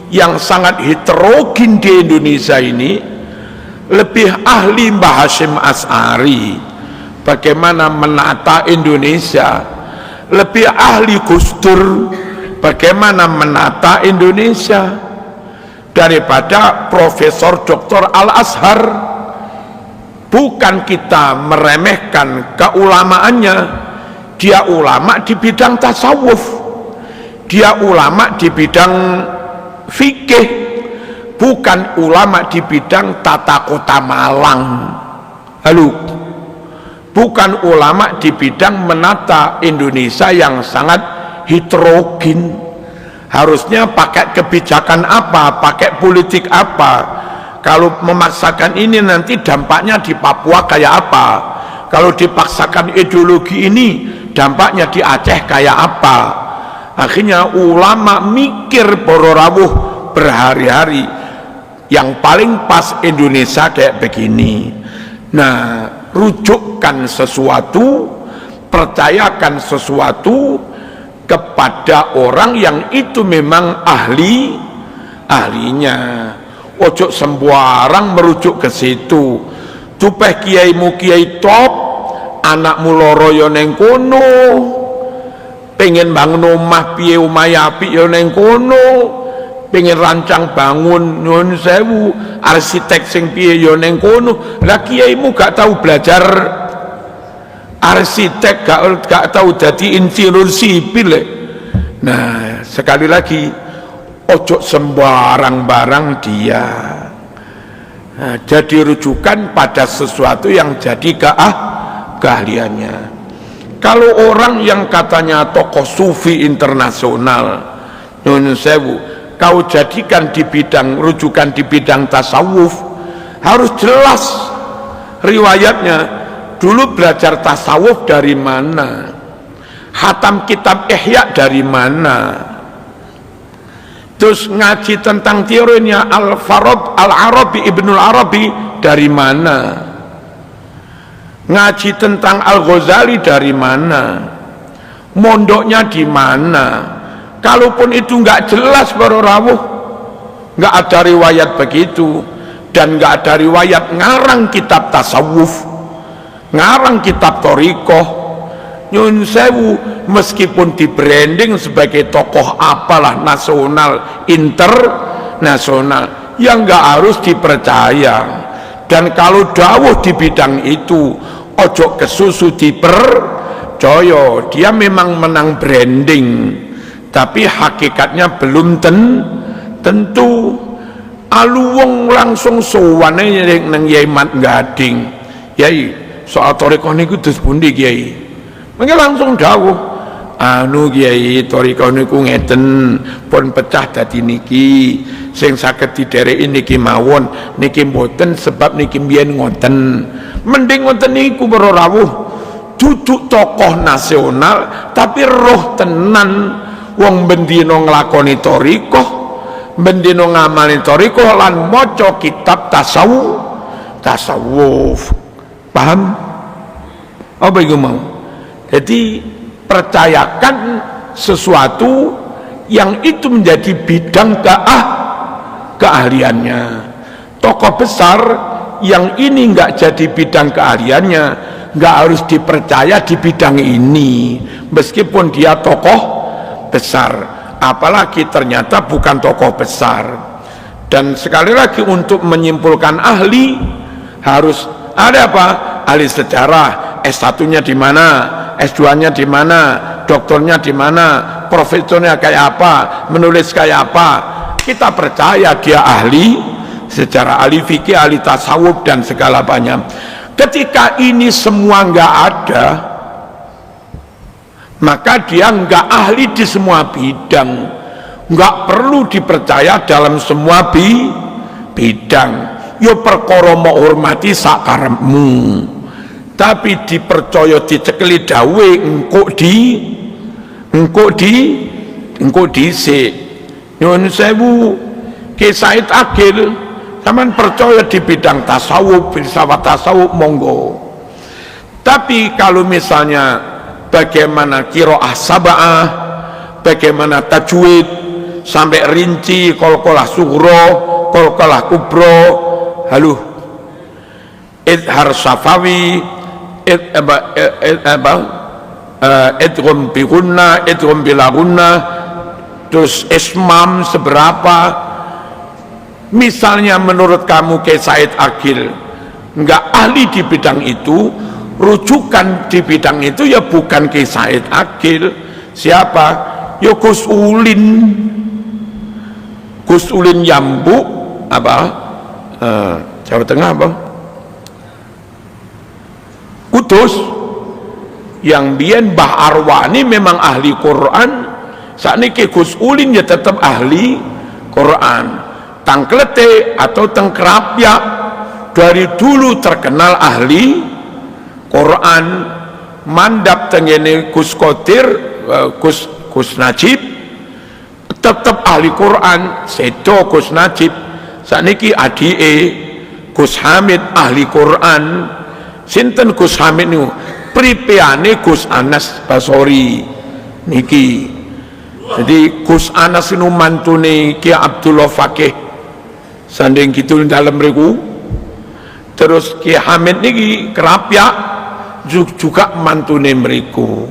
yang sangat heterogen di Indonesia ini, lebih ahli Mbah Hasyim Asy'ari, bagaimana menata Indonesia, lebih ahli Gus Dur bagaimana menata Indonesia daripada Profesor Dr. Al-Azhar. Bukan kita meremehkan keulamaannya, dia ulama di bidang tasawuf, dia ulama di bidang fikih, bukan ulama di bidang tata kota Malang. Halo, bukan ulama di bidang menata Indonesia yang sangat heterogen. Harusnya pakai kebijakan apa, pakai politik apa. Kalau memaksakan ini nanti dampaknya di Papua kayak apa, kalau dipaksakan ideologi ini dampaknya di Aceh kayak apa. Akhirnya ulama mikir pororawuh berhari-hari, yang paling pas Indonesia kayak begini. Nah, rujukkan sesuatu, percayakan sesuatu kepada orang yang itu memang ahlinya. Ojo sembarang merujuk ke situ. Tupeh kiaimu kiai top, anakmu loro yo neng kono, pengen bangun omah piye omahe apik yo neng kono, pengen rancang bangun nyun sewu, arsitek sing piye yo neng kono. Lah kiaimu gak tahu belajar arsitek, gak tahu jadi insinyur sipil. Nah, sekali lagi ojo sembarang barang dia. Nah, jadi rujukan pada sesuatu yang jadi keahliannya. Kalau orang yang katanya tokoh sufi internasional, nyun sewu, kau jadikan di bidang rujukan di bidang tasawuf, harus jelas riwayatnya. Dulu belajar tasawuf dari mana, khatam kitab Ihya dari mana, terus ngaji tentang teorinya Al-Arabi, Ibnul Arabi dari mana, ngaji tentang Al-Ghazali dari mana, mondoknya di mana. Kalaupun itu nggak jelas para rawuh, nggak ada riwayat begitu, dan nggak ada riwayat ngarang kitab tasawuf, ngarang kitab torikoh. Nyun sewu, meskipun di branding sebagai tokoh apalah nasional, internasional, yang nggak harus dipercaya. Dan kalau dawuh di bidang itu ojo kesusu dipercaya, dia memang menang branding, tapi hakikatnya belum tentu. Aluwong langsung sowane nang Yai Mat Gading, Yai soal torikoh niku terus pundi Kiai? Mungkin langsung dawuh, anu Kiai torikoh niku ngeten, pun pecah dadi niki, sing saged didereki niki mawon, niki mboten sebab niki mbiyen ngoten. Mending ngoten niku para rawuh, duduk tokoh nasional tapi roh tenan. Wong bendino nglakoni torikoh, bendino ngamali torikoh lan maca kitab tasawuf. Paham? Apa iku mau? Jadi percayakan sesuatu yang itu menjadi bidang keahliannya. Tokoh besar yang ini nggak jadi bidang keahliannya, nggak harus dipercaya di bidang ini, meskipun dia tokoh besar, apalagi ternyata bukan tokoh besar. Dan sekali lagi, untuk menyimpulkan ahli harus ada apa? Ahli sejarah, S1-nya di mana, S2-nya di mana, doktornya di mana, profesornya kayak apa, menulis kayak apa. Kita percaya dia ahli secara ahli fikih, ahli tasawuf dan segala banyak. Ketika ini semua nggak ada, maka dia nggak ahli di semua bidang, nggak perlu dipercaya dalam semua bidang. Yo perkara mau hormati sakarepmu, tapi dipercaya dicekeli dawe engko dhisik. Nyuwun sewu, Ki Said Agil, sampean percaya di bidang tasawuf, filsafat tasawuf, monggo. Tapi kalau misalnya bagaimana qiraah sab'ah, bagaimana tajwid sampai rinci, qalqalah sughra, qalqalah kubra, haluh idhar safawi, idgham bi gunna, idgham bila gunna, terus ismam seberapa. Misalnya menurut kamu Kiai Said Agil nggak ahli di bidang itu, rujukan di bidang itu ya bukan Kiai Said Agil. Siapa? Ya Gus Ulin. Gus Ulin Yambu Jawa Tengah Kudus, yang biyen Mbah Arwani memang ahli Quran, sakniki Gus Ulin ya tetap ahli Quran. Tangklete atau Tengkerapya dari dulu terkenal ahli Quran. Mandap tengene Gus Qadir, Gus Najib tetap ahli Quran. Sedo Gus Najib, sakniki adike Gus Hamid ahli Quran. Sinten Gus Hamid niku? Pripeane Gus Anas Basori niki. Jadi Gus Anas itu mantune Ki Abdullah Fakih sanding gitu dalam mriku. Terus Ki Hamid niki Kerapya juga mantune mriku.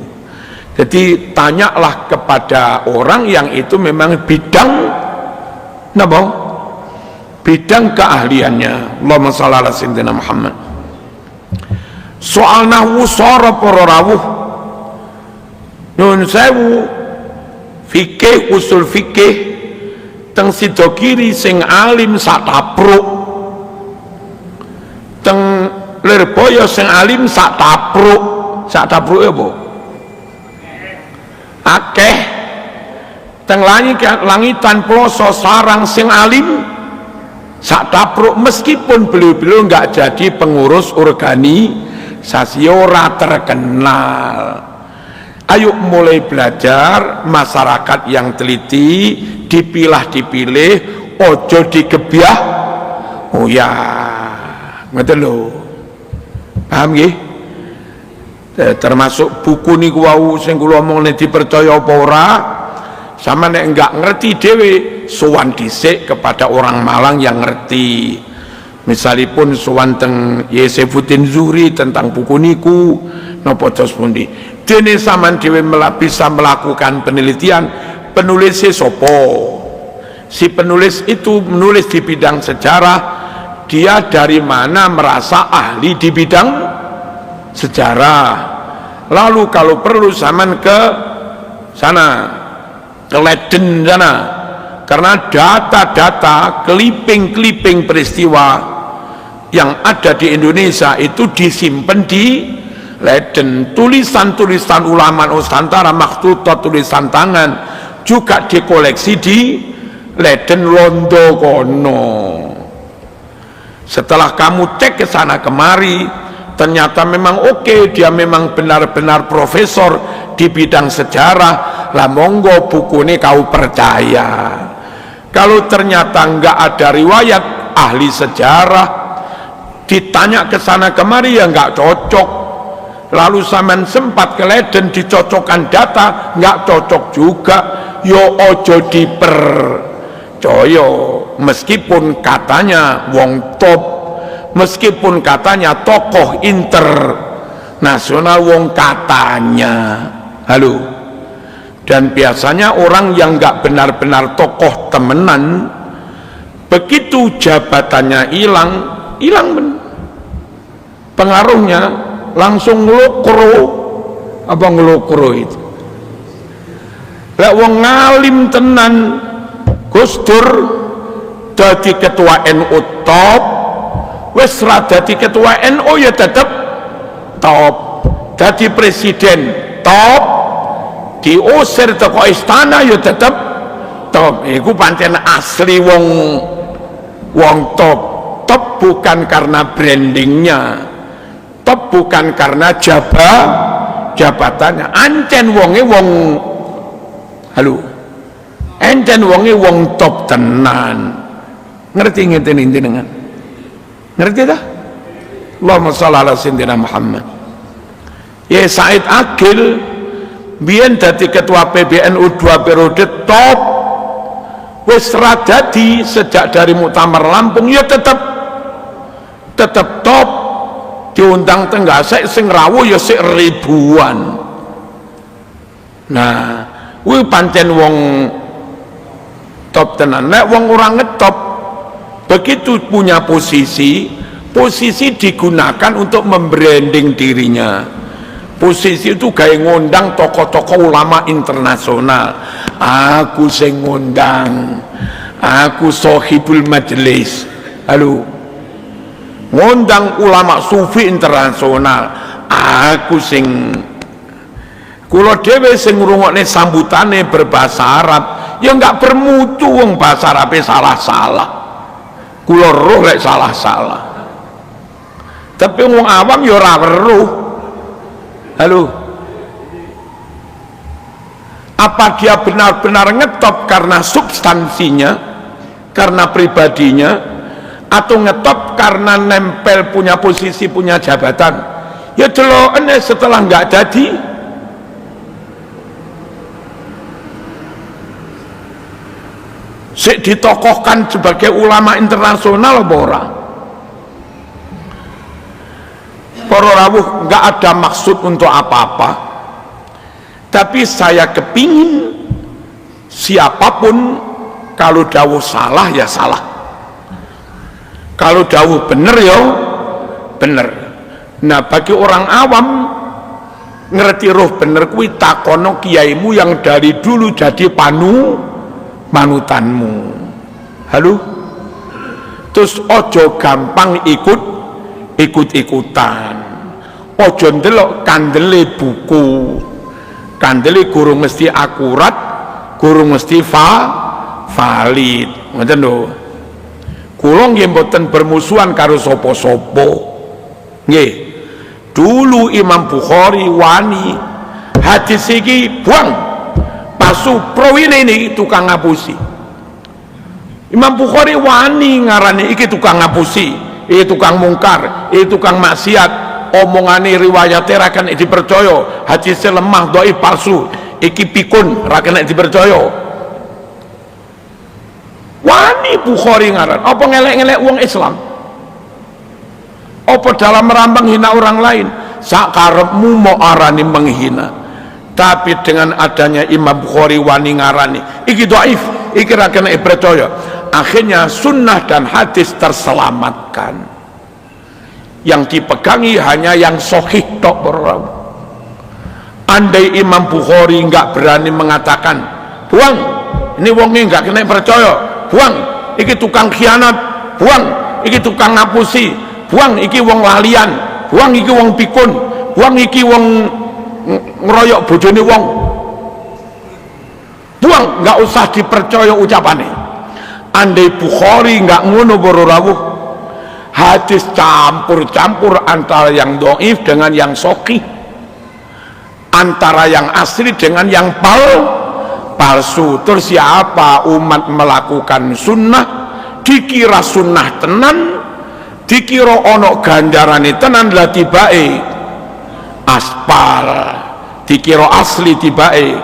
Jadi tanyalah kepada orang yang itu memang bidang napa? Bidang keahliannya. Allahumma shalli ala sayyidina Muhammad. Soal nahwu sora para rawuh nyun sewu, fikih, usul fikih teng sida kiri sing alim sak tapruk, teng Lirboyo sing alim sak tapruk. Sak tapruk apa? Akeh. Teng langitan ploso sarang sing alim sak tapruk, meskipun beliau-beliau nggak jadi pengurus organisasi, ora terkenal. Ayo mulai belajar, masyarakat yang teliti, dipilah-dipilih, ojo digebyah. Oh ya, ngoten lho. Paham nggih? Termasuk buku niku wau sing kula omongne dipercaya apa ora? Sama nek enggak ngerti dhewe, sowan dhisik kepada orang Malang yang ngerti. Misalipun sowan teng Yesefuddin Zuhri tentang buku niku napa tos pundi. Dene sampean dhewe bisa melakukan penelitian, penulisnya sopo. Si penulis itu menulis di bidang sejarah, dia dari mana merasa ahli di bidang sejarah. Lalu kalau perlu sampean ke sana, ke Leiden sana, karena data-data clipping peristiwa yang ada di Indonesia itu disimpan di Leiden. Tulisan-tulisan ulama Nusantara, makhtutah tulisan tangan juga dikoleksi di Leiden Londo kono. Setelah kamu cek ke sana kemari, ternyata memang oke, dia memang benar-benar profesor di bidang sejarah, lah monggo buku ini kau percaya. Kalau ternyata enggak ada riwayat ahli sejarah, ditanya ke sana kemari ya enggak cocok. Lalu sampean sempat ke Leiden dicocokkan data, enggak cocok juga. Yo ojo dipercaya, meskipun katanya wong top, meskipun katanya tokoh internasional, wong katanya. Halo. Dan biasanya orang yang nggak benar-benar tokoh temenan, begitu jabatannya hilang pengaruhnya langsung ngelokro. Apa ngelokro itu? Lah wong ngalim tenan, Gus Dur dadi ketua NU top, wis ra dadi ketua NU ya tetep top, dadi presiden top, diusir teko istana ya tetep top. Iku pancen asli wong top. Top bukan karena brandingnya, top bukan karena jabatannya. Ancen wonge wong halo, ancen wonge wong top tenan. Ngerti ngeten jenengan? Ngerti dah? Allahumma shalli ala sayyidina Muhammad. Ya Said Agil biyen dadi ketua PBNU 2 periode top, wis ra dadi sejak dari Muktamar Lampung ya tetep top. diundang Tenggasek sing rawuh ya sik ribuan. Nah kuwi pancen wong top tenan. Nek wong orang ngetop begitu punya posisi digunakan untuk membranding dirinya. Posisi itu kayak ngundang tokoh-tokoh ulama internasional. Aku sing ngundang, aku sohibul majelis. Halo, ngundang ulama sufi internasional. Aku sing kula dhewe sing ngrungokne sambutane berbahasa Arab ya enggak bermutu wong bahasa Arabe salah-salah. Kula roh lek salah-salah. Tapi wong awam ya ora weruh. Halo. Apa dia benar-benar ngetop karena substansinya, karena pribadinya, atau ngetop karena nempel punya posisi, punya jabatan? Ya delokane setelah nggak jadi. Sik ditokohkan sebagai ulama internasional apa ora? Para rawuh nggak ada maksud untuk apa-apa, tapi saya kepingin siapapun kalau dawuh salah ya salah, kalau dawuh bener ya bener. Nah bagi orang awam ngerti roh bener kuwi takono kiaimu yang dari dulu jadi manutanmu. Halo, terus ojo gampang ikut-ikutan, ojo ndelok kandele buku, kandele gurung mesti akurat, gurung mesti valid. Ngoten lho. Kula nggih mboten bermusuhan karo sapa-sapa. Nggih. Dulu Imam Bukhari wani hadis iki buang pasu prowine ini tukang ngapusi. Imam Bukhari wani ngarani iki tukang ngapusi, iki tukang mungkar, iki tukang maksiat, omongane riwayate ra kena dipercaya, hadisnya lemah, dhaif, palsu, iki pikun ra kena dipercaya. Wani Bukhari ngaran, apa ngelek-ngelek wong Islam? Apa dalam rambang hina orang lain? Sakarepmu mau arani menghina. Tapi dengan adanya Imam Bukhari wani ngarani iki dhaif, iki ra kena percaya, akhirnya sunnah dan hadis terselamatkan. Yang dipegangi hanya yang sahih tok. Andai Imam Bukhari nggak berani mengatakan buang, ini wongnya nggak kena percaya, buang, iki tukang khianat, buang, iki tukang ngapusi, buang, iki wong lalian, buang, iki wong pikun, buang, iki wong ngeroyok bojone wong, buang, nggak usah dipercaya ucapannya. Andai Bukhari nggak ngono para rawuh, hadis campur-campur antara yang dhaif dengan yang sahih, antara yang asli dengan yang palsu. Terus siapa umat melakukan sunnah dikira sunnah tenan, dikira ono ganjarane tenan, lah tibae aspal, dikira asli tibae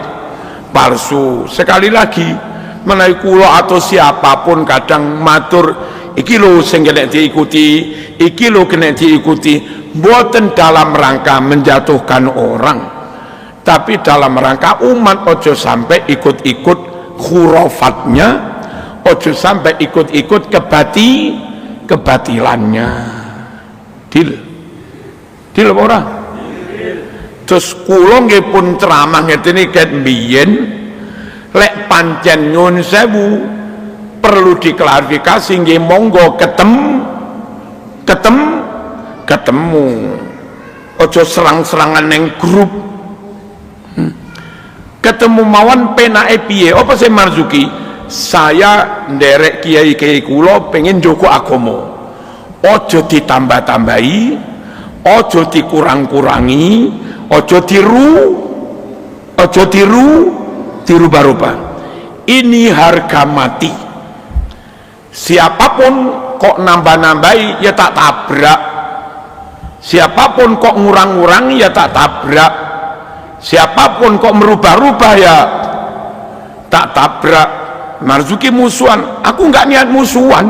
palsu. Sekali lagi menawi kula atau siapapun kadang matur iki lho sing kena diikuti, iki lho kena diikuti, mboten dalam rangka menjatuhkan orang, tapi dalam rangka umat ojo sampai ikut-ikut khurafatnya, ojo sampai ikut-ikut kebatilannya. Dil apa ora? Terus kula nggih pun ceramah ngeten iki ket mbiyen, lek pancen nyun sewu perlu diklarifikasi nggih monggo ketemu. Ojo serang-serangan neng grup. Ketemu mawon penake piye? Apa sih Marzuki? Saya nderek kiai-kiai kula pengen njogo agama. Ojo ditambah-tambahi, ojo dikurang-kurangi, ojo dirubah-rubah. Ini harga mati. Siapapun kok nambah-nambahi ya tak tabrak. Siapapun kok ngurang-ngurangi ya tak tabrak. Siapapun kok merubah-rubah ya tak tabrak. Marzuki musuhan, aku nggak niat musuhan.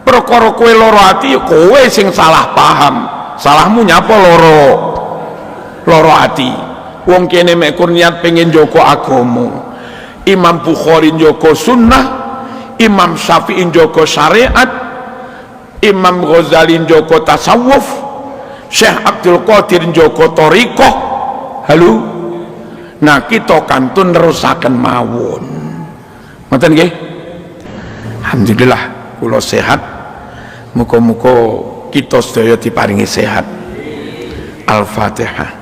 Perkara kowe loro ati kowe sing salah paham, salahmu nyapa loro ati. Wong kene mek kur niat pengen joko agama. Imam Bukhari joko sunnah, Imam Syafi'i joko syariat, Imam Ghazali joko tasawuf, Syekh Abdul Qadir joko thariqah. Halo. Nah kita kantun nerusaken mawon. Ngoten nggih. Alhamdulillah kula sehat. Muga-muga kita sedaya diparingi sehat. Al-Fatihah.